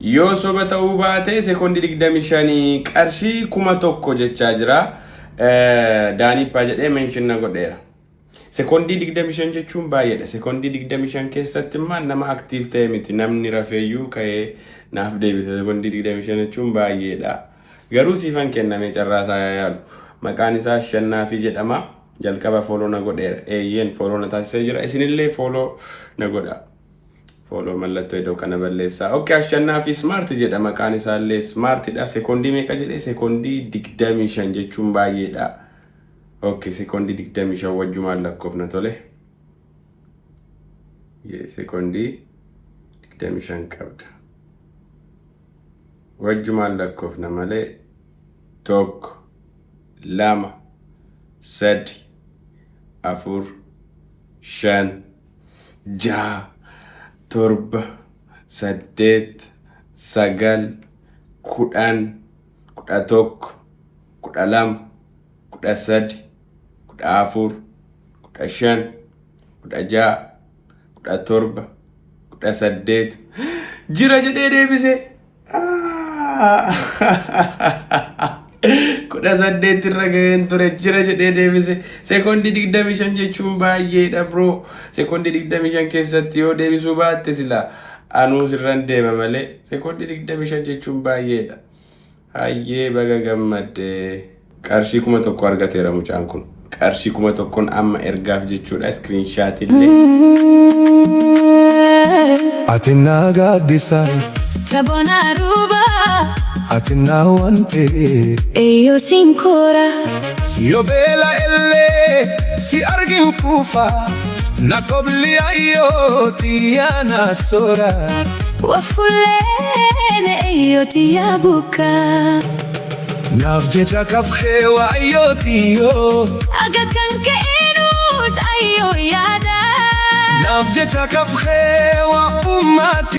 Yoo soba ta'uu baate sekoondii 25 qarshii 1,000 jechaa jira. Daanippaa jedhee mention godheera. Sekoondii 25 jechuun baay'eedha. Sekoondii 25 keessatti immoo nama aktiif ta'e miti. Namni rafeeyyuu ka'ee naaf deebisa. Sekoondii 25 jechuun baay'eedha. Garuu siifan kenname carraasaa yaalu. Maqaan isaa Ashannaafi jedhama. Jalqaba follow na godheera. Eeyyeen follow na taasisee jira. Isinillee follow na godha. Follow mallattoo iddoo kana balleessaa. Okay, Ashannaafi smart jedhama. Maqaan isaallee smartidha. Sekoondii meeqa jedhee? Sekoondii 25 jechuun baay'eedha. Okay, sekoondii 25 wajjumaan lakkoofna tole. Sekoondii 25 qabda. Wajjumaan lakkoofna malee 1 2 3 4 5 6 7 8 9 10 11 12 13 14 15 16 17 18 jira jedhee deebise. 18 irra ga'een ture jira jedhee deebise. Sekoondii 25 jechuun baay'eedha bro. Sekoondii 25 keessatti yoo deebisuu baatte sila anuu sirran deema malee. Sekoondii 25 jechuun baay'eedha. Hayyee baga gammadde. Qarshii 1,000 argateera mucaan kun. Qarshii 1,000 amma ergaaf jechuudha. Screenshot illee. Atina gaaddisa Sabona ruba Atina wante Eyo sinkora Yo bela elle si argin kufa Nakobli ayo tiyana sora Wafulene eyo tiyabuka Nafjecha kafkhewa ayo tiyo Agakanke inut ayo yada Nafjecha kafkhewa umati